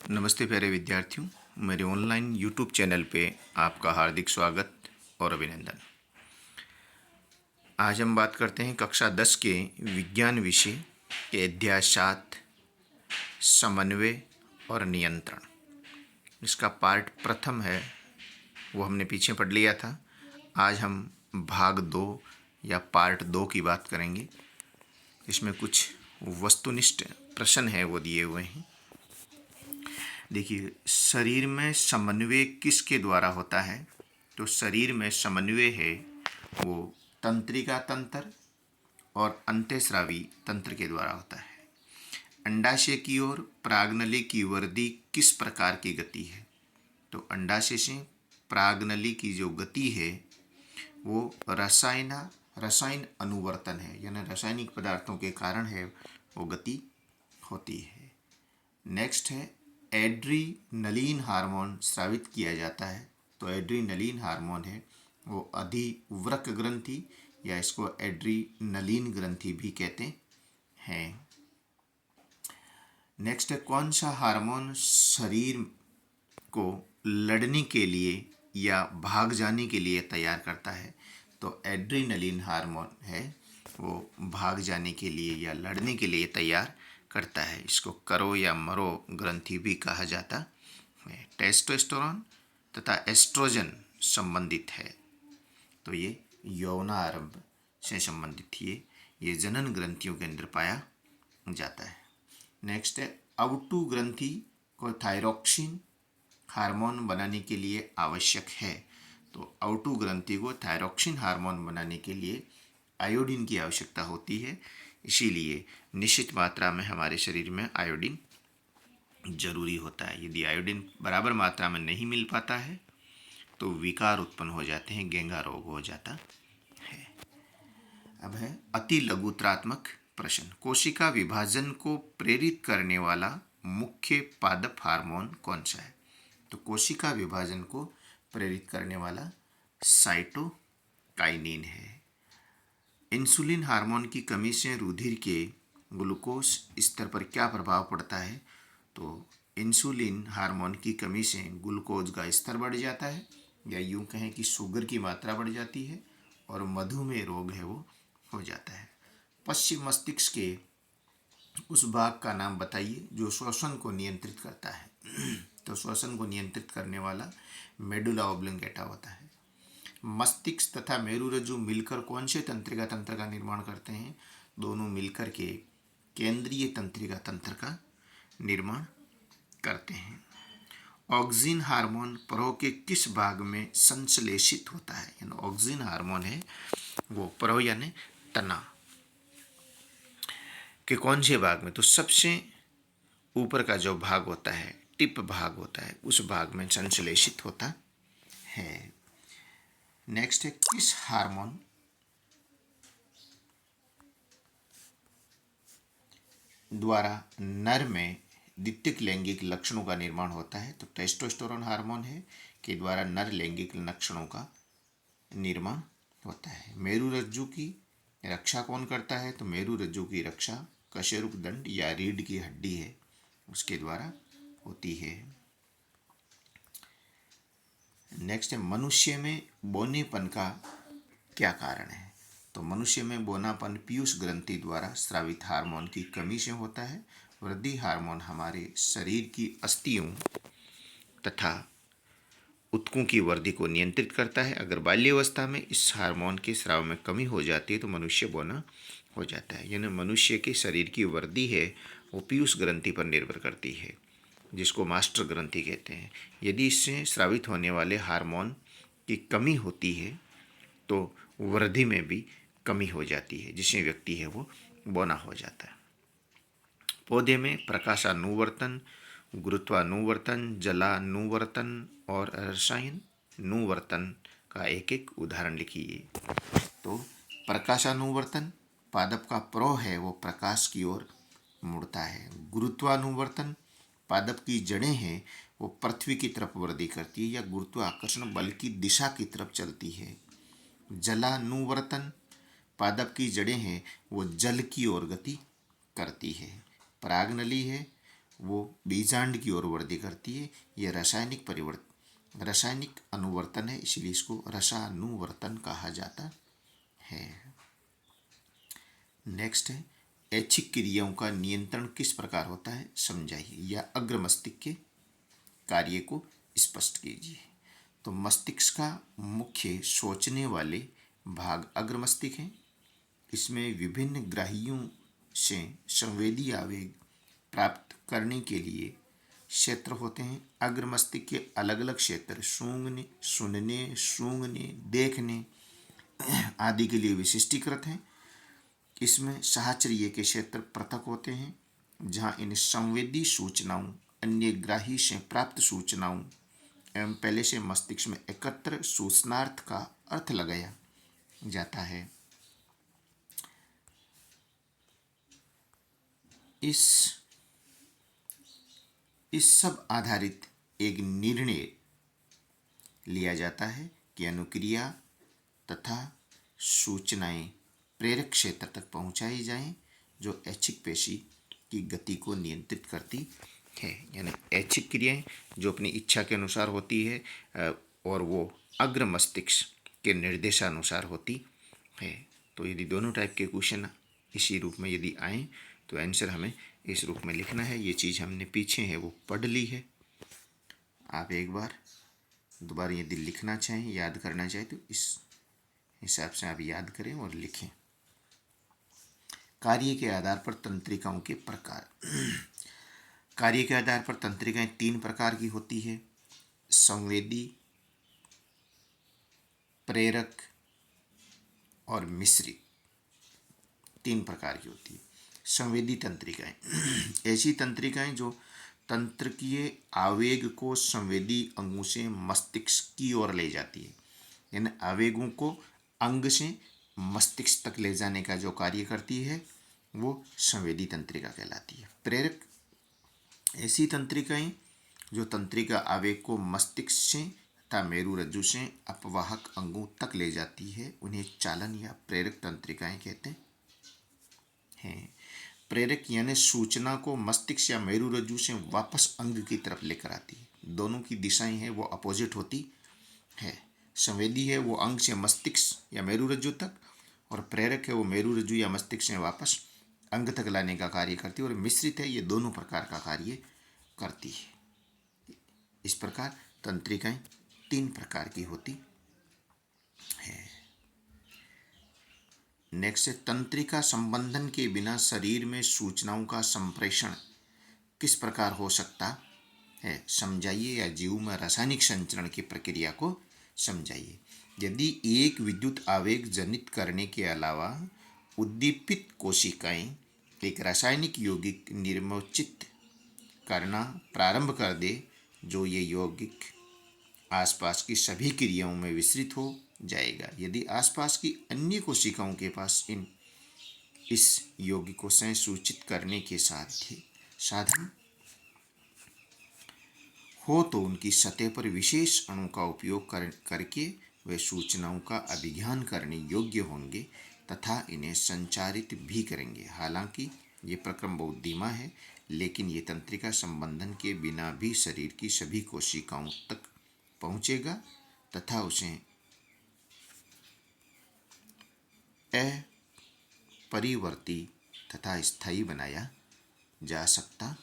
नमस्ते प्यारे विद्यार्थियों, मेरे ऑनलाइन यूट्यूब चैनल पे आपका हार्दिक स्वागत और अभिनंदन। आज हम बात करते हैं कक्षा 10 के विज्ञान विषय के अध्याय 7 समन्वय और नियंत्रण। इसका पार्ट प्रथम है, वो हमने पीछे पढ़ लिया था। आज हम भाग 2 या पार्ट 2 की बात करेंगे। इसमें कुछ वस्तुनिष्ठ प्रश्न है वो दिए हुए हैं। देखिए, शरीर में समन्वय किसके द्वारा होता है? तो शरीर में समन्वय है वो तंत्रिका तंत्र और अंतःस्रावी तंत्र के द्वारा होता है। अंडाशय की ओर प्राग्नली की वृद्धि किस प्रकार की गति है? तो अंडाशय से प्राग्नली की जो गति है वो रसायन अनुवर्तन है, यानी रासायनिक पदार्थों के कारण है वो गति होती है। नेक्स्ट है एड्रीनलीन हार्मोन स्रावित किया जाता है। तो एड्रीनलीन हार्मोन है वो अधिवृक्क ग्रंथि या इसको एड्रीनलीन ग्रंथि भी कहते हैं। नेक्स्ट है कौन सा हार्मोन शरीर को लड़ने के लिए या भाग जाने के लिए तैयार करता है? तो एड्रीनलीन हार्मोन है वो भाग जाने के लिए या लड़ने के लिए तैयार करता है। इसको करो या मरो ग्रंथि भी कहा जाता है। टेस्टोस्टेरोन तथा एस्ट्रोजन संबंधित है। तो ये यौनारंभ से संबंधित ये जनन ग्रंथियों के अंदर पाया जाता है। नेक्स्ट है अवटु ग्रंथि को थायरोक्सिन हार्मोन बनाने के लिए आवश्यक है। तो अवटु ग्रंथि को थायरोक्सिन हार्मोन बनाने के लिए आयोडीन की आवश्यकता होती है। इसीलिए निश्चित मात्रा में हमारे शरीर में आयोडीन जरूरी होता है। यदि आयोडीन बराबर मात्रा में नहीं मिल पाता है तो विकार उत्पन्न हो जाते हैं, गेंगा रोग हो जाता है। अब है अति लघुत्रात्मक प्रश्न। कोशिका विभाजन को प्रेरित करने वाला मुख्य पादप हार्मोन कौन सा है? तो कोशिका विभाजन को प्रेरित करने वाला साइटोकाइनिन है। इंसुलिन हार्मोन की कमी से रुधिर के ग्लूकोज स्तर पर क्या प्रभाव पड़ता है? तो इंसुलिन हार्मोन की कमी से ग्लूकोज का स्तर बढ़ जाता है, या यूं कहें कि शुगर की मात्रा बढ़ जाती है और मधुमेह रोग है वो हो जाता है। पश्चिम मस्तिष्क के उस भाग का नाम बताइए जो श्वसन को नियंत्रित करता है। तो श्वसन को नियंत्रित करने वाला मेडुला ऑब्लिंगेटा होता है। मस्तिष्क तथा मेरुरज्जु मिलकर कौन से तंत्रिका तंत्र का निर्माण करते हैं? दोनों मिलकर के केंद्रीय तंत्रिका तंत्र का निर्माण करते हैं। ऑक्सिन हार्मोन प्रवाह के किस भाग में संश्लेषित होता है? यानी ऑक्सिन हार्मोन है वो प्रवाह यानी तना के कौन से भाग में? तो सबसे ऊपर का जो भाग होता है, टिप भाग होता है, उस भाग में संश्लेषित होता है। नेक्स्ट है किस हार्मोन द्वारा नर में द्वितीयक लैंगिक लक्षणों का निर्माण होता है? तो टेस्टोस्टेरोन हार्मोन है के द्वारा नर लैंगिक लक्षणों का निर्माण होता है। मेरुरज्जु की रक्षा कौन करता है? तो मेरुरज्जु की रक्षा कशेरुक दंड या रीढ़ की हड्डी है उसके द्वारा होती है। नेक्स्ट है मनुष्य में बोनेपन का क्या कारण है? तो मनुष्य में बोनापन पीयूष ग्रंथि द्वारा स्रावित हार्मोन की कमी से होता है। वृद्धि हार्मोन हमारे शरीर की अस्थियों तथा ऊतकों की वृद्धि को नियंत्रित करता है। अगर बाल्यावस्था में इस हार्मोन के स्राव में कमी हो जाती है तो मनुष्य बौना हो जाता है। यानी मनुष्य के शरीर की वृद्धि है वो पीयूष ग्रंथि पर निर्भर करती है, जिसको मास्टर ग्रंथि कहते हैं। यदि इससे स्रावित होने वाले हार्मोन की कमी होती है तो वृद्धि में भी कमी हो जाती है, जिससे व्यक्ति है वो बौना हो जाता है। पौधे में प्रकाशानुवर्तन, गुरुत्वानुवर्तन, जलानुवर्तन और रसायनुवर्तन का एक एक उदाहरण लिखिए। तो प्रकाशानुवर्तन, पादप का प्रवाह है वो प्रकाश की ओर मुड़ता है। गुरुत्वानुवर्तन, पादप की जड़ें हैं वो पृथ्वी की तरफ वृद्धि करती है या गुरुत्वाकर्षण बल की दिशा की तरफ चलती है। जलानुवर्तन, पादप की जड़ें हैं वो जल की ओर गति करती है। परागनली है वो बीजांड की ओर वृद्धि करती है। यह रासायनिक अनुवर्तन है, इसलिए इसको रसानुवर्तन कहा जाता है। नेक्स्ट है, ऐच्छिक क्रियाओं का नियंत्रण किस प्रकार होता है, समझाइए या अग्र मस्तिष्क के कार्य को स्पष्ट कीजिए। तो मस्तिष्क का मुख्य सोचने वाले भाग अग्र मस्तिष्क है। इसमें विभिन्न ग्राहियों से संवेदी आवेग प्राप्त करने के लिए क्षेत्र होते हैं। अग्र मस्तिष्क के अलग अलग क्षेत्र सूंघने, सुनने, सूंघने, देखने आदि के लिए विशिष्टीकृत हैं। इसमें साहचर्य के क्षेत्र पृथक होते हैं, जहाँ इन संवेदी सूचनाओं, अन्य ग्राही से प्राप्त सूचनाओं एवं पहले से मस्तिष्क में एकत्र सूचनार्थ का अर्थ लगाया जाता है। इस सब आधारित एक निर्णय लिया जाता है कि अनुक्रिया तथा सूचनाएं प्रेरक क्षेत्र तक पहुंचाई जाएं, जो ऐच्छिक पेशी की गति को नियंत्रित करती है। यानी ऐच्छिक क्रियाएं जो अपनी इच्छा के अनुसार होती है और वो अग्र मस्तिष्क के निर्देशानुसार होती है। तो यदि दोनों टाइप के क्वेश्चन इसी रूप में यदि आए तो आंसर हमें इस रूप में लिखना है। ये चीज़ हमने पीछे है वो पढ़ ली है। आप एक बार दोबारा यदि लिखना चाहें, याद करना चाहें तो इस हिसाब से आप याद करें और लिखें। कार्य के आधार पर तंत्रिकाओं के प्रकार। कार्य के आधार पर तंत्रिकाएं 3 प्रकार की होती है, संवेदी, प्रेरक और मिश्रित। 3 प्रकार की होती है। संवेदी तंत्रिकाएं ऐसी तंत्रिकाएं जो तंत्रिकीय आवेग को संवेदी अंगों से मस्तिष्क की ओर ले जाती है। यानी आवेगों को अंग से मस्तिष्क तक ले जाने का जो कार्य करती है वो संवेदी तंत्रिका कहलाती है। प्रेरक ऐसी तंत्रिकाएं जो तंत्रिका आवेग को मस्तिष्क से तथा मेरुरज्जु से अपवाहक अंगों तक ले जाती है, उन्हें चालन या प्रेरक तंत्रिकाएं कहते हैं। प्रेरक यानी सूचना को मस्तिष्क या मेरुरज्जु से वापस अंग की तरफ लेकर आती है। दोनों की दिशाएं हैं वो अपोजिट होती है। संवेदी है वो अंग से मस्तिष्क या मेरुरज्जु तक, और प्रेरक है वो मेरुरज्जु या मस्तिष्क से वापस अंग तक लाने का कार्य करती है। और मिश्रित है ये दोनों प्रकार का कार्य करती है। इस प्रकार तंत्रिकाएं 3 प्रकार की होती है। नेक्स्ट है, तंत्रिका संबंधन के बिना शरीर में सूचनाओं का संप्रेषण किस प्रकार हो सकता है, समझाइए या जीव में रासायनिक संचरण की प्रक्रिया को समझाइए। यदि एक विद्युत आवेग जनित करने के अलावा उद्दीपित कोशिकाएं एक रासायनिक यौगिक निर्मोचित करना प्रारंभ कर दे, जो ये यौगिक आसपास की सभी क्रियाओं में विस्तृत हो जाएगा। यदि आसपास की अन्य कोशिकाओं के पास इस यौगिक को संसूचित करने के साधन हो तो उनकी सतह पर विशेष अणु का उपयोग करके वे सूचनाओं का अभिज्ञान करने योग्य होंगे तथा इन्हें संचारित भी करेंगे। हालांकि ये प्रक्रम बहुत धीमा है, लेकिन ये तंत्रिका संबंधन के बिना भी शरीर की सभी कोशिकाओं तक पहुँचेगा तथा उसे अपरिवर्ती तथा स्थायी बनाया जा सकता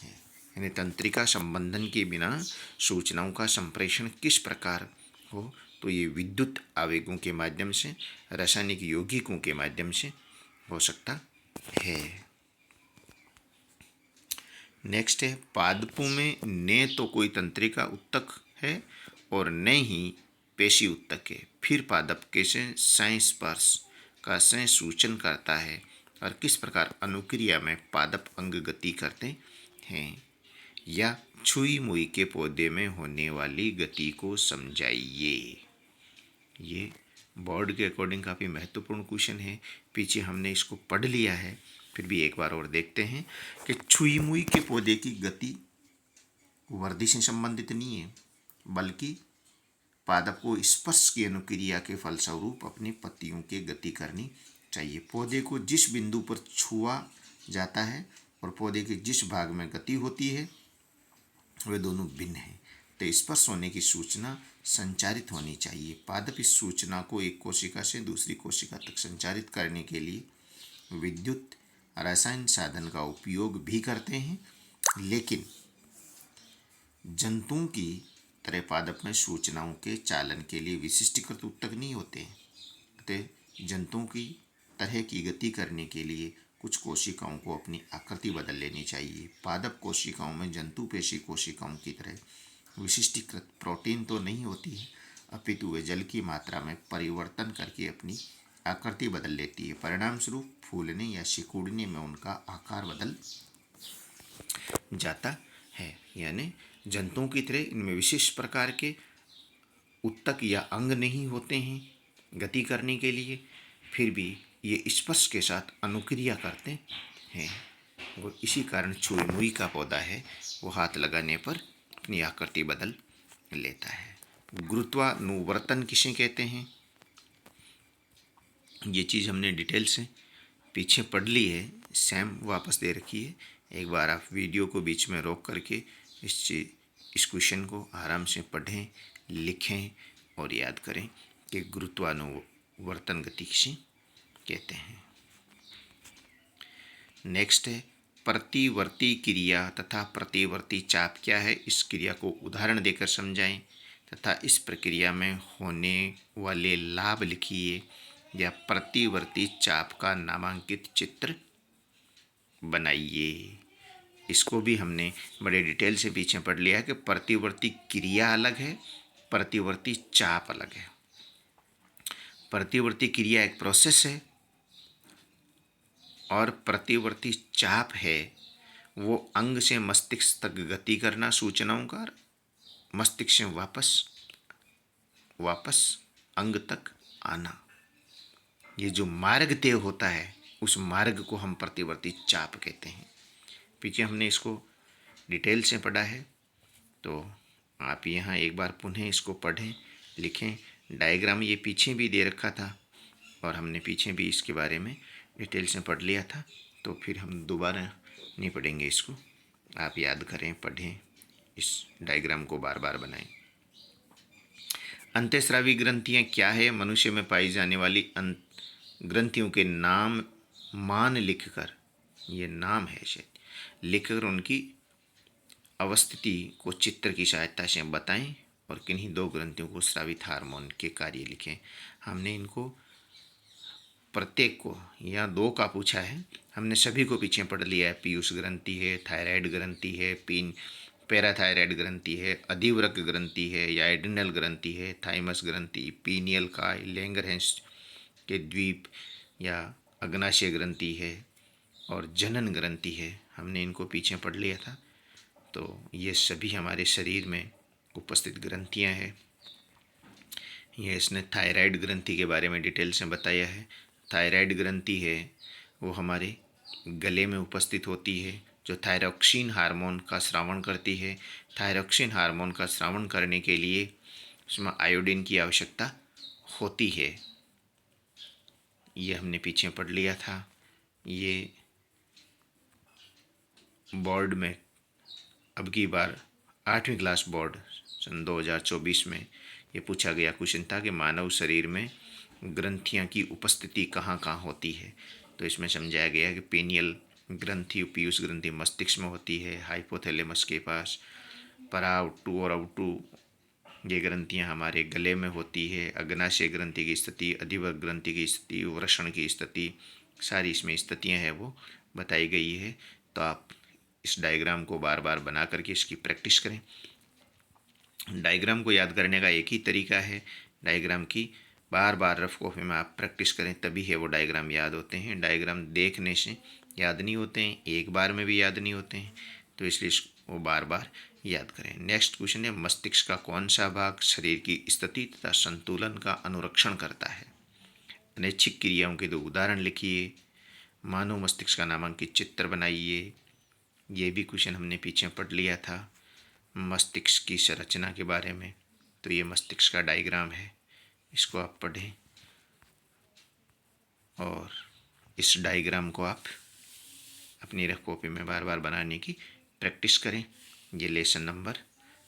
है। यानी तंत्रिका संबंधन के बिना सूचनाओं का संप्रेषण किस प्रकार हो, तो ये विद्युत आवेगों के माध्यम से, रासायनिक यौगिकों के माध्यम से हो सकता है। नेक्स्ट है, पादपों में न तो कोई तंत्रिका उत्तक है और न ही पेशी उत्तक है, फिर पादप कैसे संस्पर्श का संसूचन करता है और किस प्रकार अनुक्रिया में पादप अंग गति करते हैं, या छुई मुई के पौधे में होने वाली गति को समझाइए। ये बोर्ड के अकॉर्डिंग काफ़ी महत्वपूर्ण क्वेश्चन है। पीछे हमने इसको पढ़ लिया है, फिर भी एक बार और देखते हैं कि छुई मुई के पौधे की गति वृद्धि से संबंधित नहीं है, बल्कि पादप को स्पर्श की अनुक्रिया के फलस्वरूप अपनी पत्तियों की गति करनी चाहिए। पौधे को जिस बिंदु पर छुआ जाता है और पौधे के जिस भाग में गति होती है वे दोनों भिन्न हैं। तो स्पर्श होने की सूचना संचारित होनी चाहिए। पादप इस सूचना को एक कोशिका से दूसरी कोशिका तक संचारित करने के लिए विद्युत रासायन साधन का उपयोग भी करते हैं, लेकिन जंतुओं की तरह पादप में सूचनाओं के चालन के लिए विशिष्टीकृत ऊतक नहीं होते हैं। अतः जंतुओं की तरह की गति करने के लिए कुछ कोशिकाओं को अपनी आकृति बदल लेनी चाहिए। पादप कोशिकाओं में जंतु पेशी कोशिकाओं की तरह विशिष्टीकृत प्रोटीन तो नहीं होती है, अपितु वे जल की मात्रा में परिवर्तन करके अपनी आकृति बदल लेती है। परिणाम स्वरूप फूलने या सिकुड़ने में उनका आकार बदल जाता है। यानी जंतुओं की तरह इनमें विशेष प्रकार के ऊतक या अंग नहीं होते हैं गति करने के लिए, फिर भी ये स्पर्श के साथ अनुक्रिया करते हैं। और इसी कारण छुई मुई का पौधा है वो हाथ लगाने पर अपनी आकृति बदल लेता है। गुरुत्वानुवर्तन किसे कहते हैं? ये चीज़ हमने डिटेल से पीछे पढ़ ली है, सेम वापस दे रखी है। एक बार आप वीडियो को बीच में रोक करके इस क्वेश्चन को आराम से पढ़ें, लिखें और याद करें कि गुरुत्वानुवर्तन गति किसे कहते हैं। नेक्स्ट है प्रतिवर्ती क्रिया तथा प्रतिवर्ती चाप क्या है, इस क्रिया को उदाहरण देकर समझाएं तथा इस प्रक्रिया में होने वाले लाभ लिखिए या प्रतिवर्ती चाप का नामांकित चित्र बनाइए। इसको भी हमने बड़े डिटेल से पीछे पढ़ लिया है कि प्रतिवर्ती क्रिया अलग है, प्रतिवर्ती चाप अलग है। प्रतिवर्ती क्रिया एक प्रोसेस है और प्रतिवर्ती चाप है वो अंग से मस्तिष्क तक गति करना सूचनाओं का, मस्तिष्क से वापस अंग तक आना। ये जो मार्ग तय होता है उस मार्ग को हम प्रतिवर्ती चाप कहते हैं। पीछे हमने इसको डिटेल से पढ़ा है, तो आप यहाँ एक बार पुनः इसको पढ़ें, लिखें। डायग्राम ये पीछे भी दे रखा था और हमने पीछे भी इसके बारे में डिटेल से पढ़ लिया था, तो फिर हम दोबारा नहीं पढ़ेंगे इसको। आप याद करें, पढ़ें, इस डायग्राम को बार बार बनाएं। अंतःस्रावी ग्रंथियाँ क्या है? मनुष्य में पाई जाने वाली ग्रंथियों के नाम मान लिखकर, ये नाम है शायद, लिखकर उनकी अवस्थिति को चित्र की सहायता से बताएं और किन्हीं दो ग्रंथियों को स्रावित हार्मोन के कार्य लिखें। हमने इनको प्रत्येक को या दो का पूछा है, हमने सभी को पीछे पढ़ लिया है। पीयूष ग्रंथि है, थायराइड ग्रंथि है, पैराथायराइड ग्रंथि है, अधिवृक्क ग्रंथि है या एड्रिनल ग्रंथि है, थाइमस ग्रंथि, पीनियल काय, लैंगरहैंस के द्वीप या अग्नाशय ग्रंथि है और जनन ग्रंथि है। हमने इनको पीछे पढ़ लिया था। तो ये सभी हमारे शरीर में उपस्थित ग्रंथियां हैं। ये इसने थायराइड ग्रंथि के बारे में डिटेल से बताया है। थायराइड ग्रंथि है वो हमारे गले में उपस्थित होती है, जो थायरॉक्सिन हार्मोन का स्रावण करती है। थायरॉक्सिन हार्मोन का स्रावण करने के लिए उसमें आयोडीन की आवश्यकता होती है। ये हमने पीछे पढ़ लिया था। ये बोर्ड में अब की बार 8वीं क्लास बोर्ड सन 2024 में ये पूछा गया क्वेश्चन था कि मानव शरीर में ग्रंथियां की उपस्थिति कहाँ कहाँ होती है। तो इसमें समझाया गया कि पेनियल ग्रंथि, पीयूष ग्रंथि मस्तिष्क में होती है, हाइपोथैलेमस के पास, पराउटू और आउटू ये ग्रंथियां हमारे गले में होती है। अग्नाशय ग्रंथि की स्थिति, अधिवृक्क ग्रंथि की स्थिति, वृषण की स्थिति, सारी इसमें स्थितियां हैं वो बताई गई है। तो आप इस डायग्राम को बार बार बना करके इसकी प्रैक्टिस करें। डायग्राम को याद करने का एक ही तरीका है, डायग्राम की बार बार रफ कॉपी में आप प्रैक्टिस करें, तभी है वो डायग्राम याद होते हैं। डायग्राम देखने से याद नहीं होते हैं, एक बार में भी याद नहीं होते हैं, तो इसलिए वो बार बार याद करें। नेक्स्ट क्वेश्चन है मस्तिष्क का कौन सा भाग शरीर की स्थिति तथा संतुलन का अनुरक्षण करता है? अनैच्छिक क्रियाओं के दो उदाहरण लिखिए, मानव मस्तिष्क का नामांकित चित्र बनाइए। ये भी क्वेश्चन हमने पीछे पढ़ लिया था मस्तिष्क की संरचना के बारे में। तो ये मस्तिष्क का डायग्राम है, इसको आप पढ़ें और इस डायग्राम को आप अपनी रफ कॉपी में बार बार बनाने की प्रैक्टिस करें। ये लेसन नंबर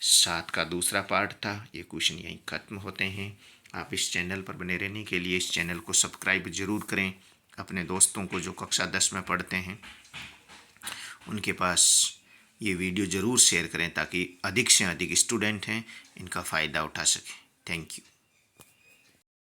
7 का दूसरा पार्ट था। ये क्वेश्चन यहीं ख़त्म होते हैं। आप इस चैनल पर बने रहने के लिए इस चैनल को सब्सक्राइब ज़रूर करें। अपने दोस्तों को जो कक्षा 10 में पढ़ते हैं उनके पास ये वीडियो ज़रूर शेयर करें ताकि अधिक से अधिक स्टूडेंट हैं इनका फ़ायदा उठा सकें। Thank you.